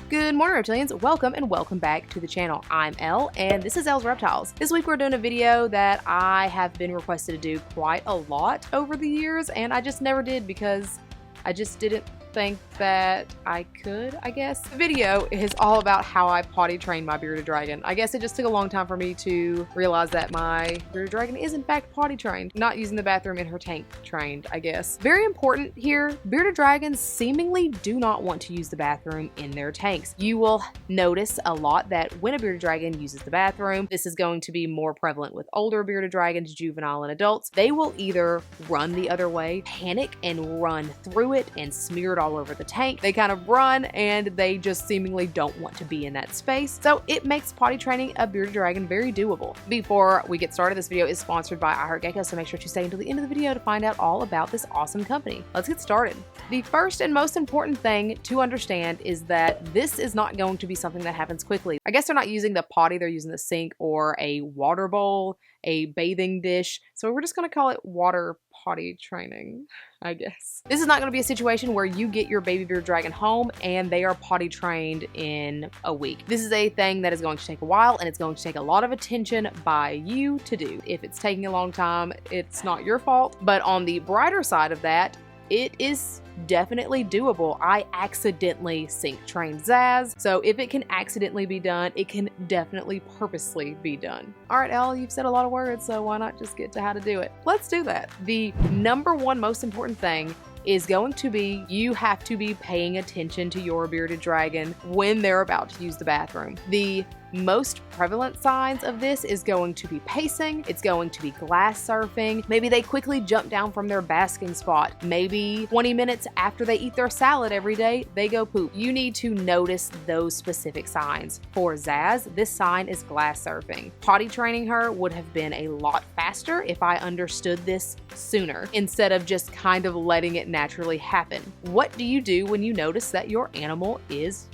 Good morning, Reptilians. Welcome and welcome back to the channel. I'm Elle, and this is Elle's Reptiles. This week we're doing a video that I have been requested to do quite a lot over the years, and I just never did because I just didn't think that I could, I guess. The video is all about how I potty trained my bearded dragon. I guess it just took a long time for me to realize that my bearded dragon is in fact potty trained, not using the bathroom in her tank trained, I guess. Very important here, bearded dragons seemingly do not want to use the bathroom in their tanks. You will notice a lot that when a bearded dragon uses the bathroom, this is going to be more prevalent with older bearded dragons, juvenile and adults. They will either run the other way, panic and run through it and smear it all over the tank. They kind of run and they just seemingly don't want to be in that space. So it makes potty training a bearded dragon very doable. Before we get started, this video is sponsored by iHeartGecko, so make sure to stay until the end of the video to find out all about this awesome company. Let's get started. The first and most important thing to understand is that this is not going to be something that happens quickly. I guess they're not using the potty, they're using the sink or a water bowl, a bathing dish. So we're just going to call it water potty training, I guess. This is not going to be a situation where you get your baby bearded dragon home and they are potty trained in a week. This is a thing that is going to take a while, and it's going to take a lot of attention by you to do. If it's taking a long time, it's not your fault. But on the brighter side of that, it is definitely doable. I accidentally sink trained Zaz, so if it can accidentally be done, it can definitely purposely be done. All right, Elle, you've said a lot of words, so why not just get to how to do it? Let's do that. The number one most important thing is going to be you have to be paying attention to your bearded dragon when they're about to use the bathroom. The most prevalent signs of this is going to be pacing, it's going to be glass surfing, maybe they quickly jump down from their basking spot, maybe 20 minutes after they eat their salad every day, they go poop. You need to notice those specific signs. For Zaz, this sign is glass surfing. Potty training her would have been a lot faster if I understood this sooner, instead of just kind of letting it naturally happen. What do you do when you notice that your animal is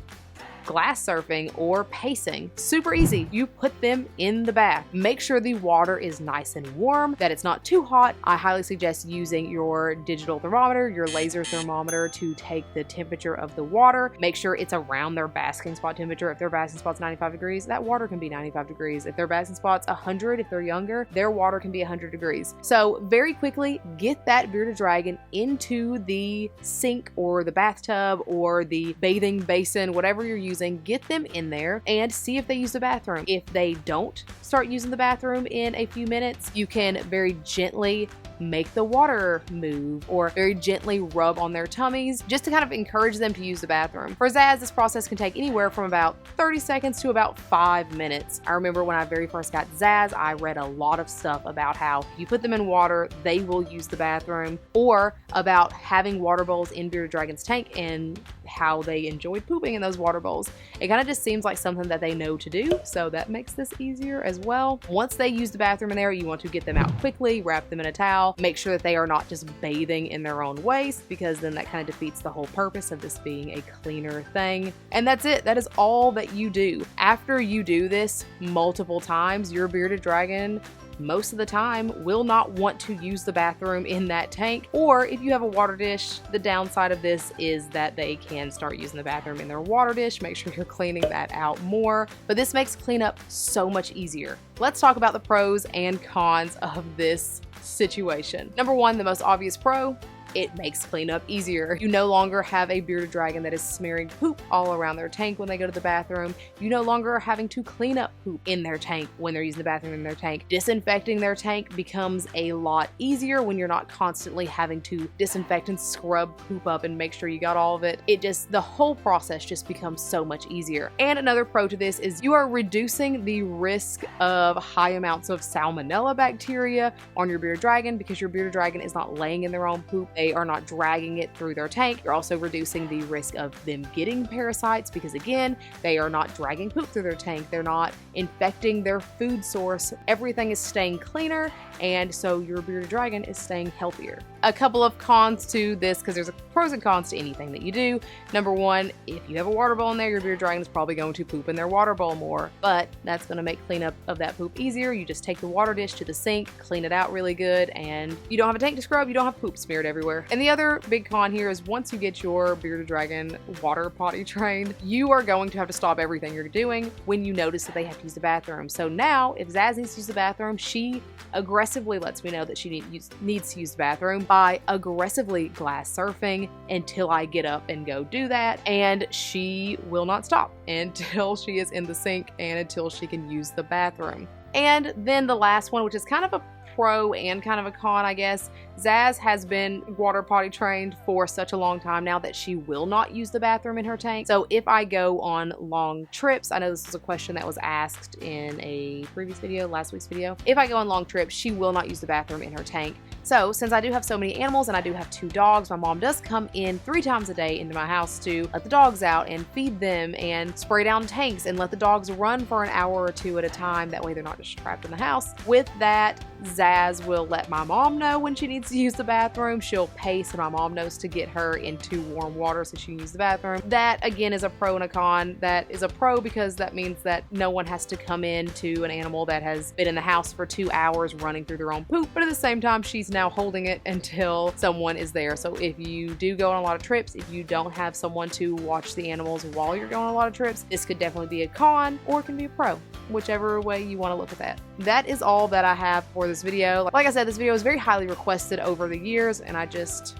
glass surfing or pacing? Super easy. You put them in the bath. Make sure the water is nice and warm, that it's not too hot. I highly suggest using your digital thermometer, your laser thermometer, to take the temperature of the water. Make sure it's around their basking spot temperature. If their basking spot's 95 degrees, that water can be 95 degrees. If their basking spot's 100, if they're younger, their water can be 100 degrees. So very quickly, get that bearded dragon into the sink or the bathtub or the bathing basin, whatever you're using. Get them in there and see if they use the bathroom. If they don't start using the bathroom in a few minutes, you can very gently make the water move or very gently rub on their tummies just to kind of encourage them to use the bathroom. For Zaz, this process can take anywhere from about 30 seconds to about 5 minutes. I remember when I very first got Zaz, I read a lot of stuff about how you put them in water, they will use the bathroom, or about having water bowls in bearded dragon's tank and how they enjoyed pooping in those water bowls. It kind of just seems like something that they know to do, so that makes this easier as well. Once they use the bathroom in there, you want to get them out quickly, wrap them in a towel, make sure that they are not just bathing in their own waste, because then that kind of defeats the whole purpose of this being a cleaner thing. And that's it. That is all that you do. After you do this multiple times, your bearded dragon most of the time will not want to use the bathroom in that tank. Or if you have a water dish, the downside of this is that they can start using the bathroom in their water dish. Make sure you're cleaning that out more, but this makes cleanup so much easier. Let's talk about the pros and cons of this situation. Number one, the most obvious pro, it makes cleanup easier. You no longer have a bearded dragon that is smearing poop all around their tank when they go to the bathroom. You no longer are having to clean up poop in their tank when they're using the bathroom in their tank. Disinfecting their tank becomes a lot easier when you're not constantly having to disinfect and scrub poop up and make sure you got all of it. The whole process just becomes so much easier. And another pro to this is you are reducing the risk of high amounts of salmonella bacteria on your bearded dragon, because your bearded dragon is not laying in their own poop. They are not dragging it through their tank. You're also reducing the risk of them getting parasites, because again, they are not dragging poop through their tank. They're not infecting their food source. Everything is staying cleaner, and so your bearded dragon is staying healthier. A couple of cons to this, because there's pros and cons to anything that you do. Number one, if you have a water bowl in there, your bearded dragon is probably going to poop in their water bowl more, but that's going to make cleanup of that poop easier. You just take the water dish to the sink, clean it out really good, and you don't have a tank to scrub, you don't have poop smeared everywhere. And the other big con here is once you get your bearded dragon water potty trained, you are going to have to stop everything you're doing when you notice that they have to use the bathroom. So now, if Zaz needs to use the bathroom, she aggressively lets me know that she needs to use the bathroom by aggressively glass surfing until I get up and go do that, and she will not stop until she is in the sink and until she can use the bathroom. And then the last one, which is kind of a pro and kind of a con, I guess. Zaz has been water potty trained for such a long time now that she will not use the bathroom in her tank. So if I go on long trips, I know this was a question that was asked in a previous video, last week's video. If I go on long trips, she will not use the bathroom in her tank. So since I do have so many animals and I do have 2 dogs, my mom does come in 3 times a day into my house to let the dogs out and feed them and spray down tanks and let the dogs run for an hour or 2 at a time. That way they're not just trapped in the house. With that, Zaz will let my mom know when she needs to use the bathroom. She'll pace and my mom knows to get her into warm water so she can use the bathroom. That again is a pro and a con. That is a pro because that means that no one has to come in to an animal that has been in the house for 2 hours running through their own poop, but at the same time she's now holding it until someone is there. So if you do go on a lot of trips, if you don't have someone to watch the animals while you're going on a lot of trips, this could definitely be a con or it can be a pro, whichever way you want to look at that. That is all that I have for this video. Like I said, this video was very highly requested over the years, and I guess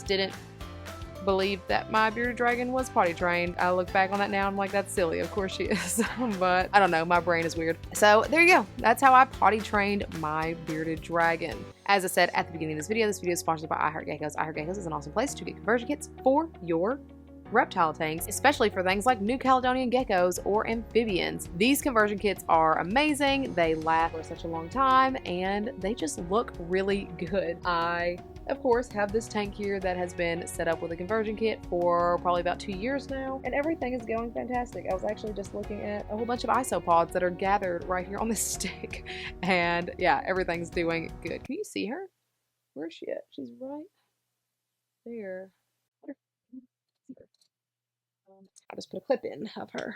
didn't believe that my bearded dragon was potty trained. I look back on that now, I'm like, that's silly. Of course she is. But I don't know, my brain is weird. So there you go. That's how I potty trained my bearded dragon. As I said at the beginning of this video is sponsored by I Heart Geckos. I Heart Geckos is an awesome place to get conversion kits for your reptile tanks, especially for things like New Caledonian geckos or amphibians. These conversion kits are amazing. They last for such a long time and they just look really good. I, of course, have this tank here that has been set up with a conversion kit for probably about 2 years now, and everything is going fantastic. I was actually just looking at a whole bunch of isopods that are gathered right here on this stick, and yeah, everything's doing good. Can you see her? Where is she at? She's right there. I'll just put a clip in of her.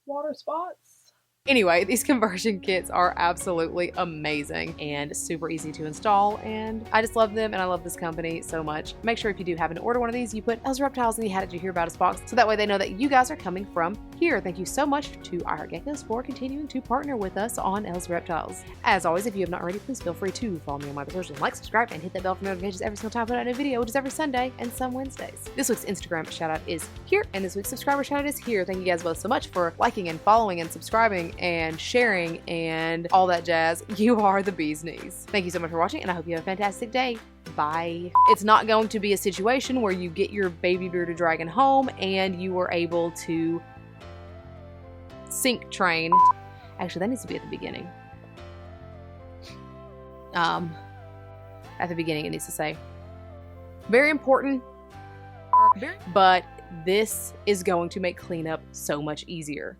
Water spots. Anyway, these conversion kits are absolutely amazing and super easy to install, and I just love them and I love this company so much. Make sure if you do happen to order one of these, you put Elle's Reptiles in the How Did You Hear About Us box, so that way they know that you guys are coming from here. Thank you so much to I Heart Geckos for continuing to partner with us on Elle's Reptiles. As always, if you have not already, please feel free to follow me on my socials, like, subscribe, and hit that bell for notifications every single time I put out a new video, which is every Sunday and some Wednesdays. This week's Instagram shout out is here, and this week's subscriber shout out is here. Thank you guys both so much for liking and following and subscribing and sharing and all that jazz. You are the bee's knees. Thank you so much for watching, and I hope you have a fantastic day. Bye. It's not going to be a situation where you get your baby bearded dragon home and you are able to sink train. Actually, that needs to be at the beginning. At the beginning it needs to say, very important, but this is going to make cleanup so much easier.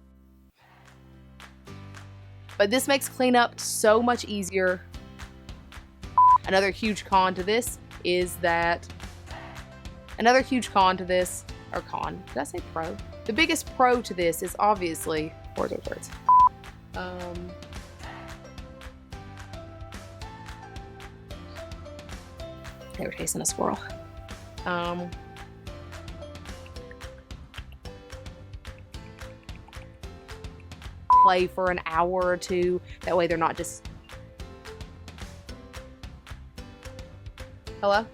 But this makes cleanup so much easier. Another huge con to this is that, or con, did I say pro? The biggest pro to this is obviously, words. They were chasing a squirrel. Play for an hour or 2. That way they're not just... Hello?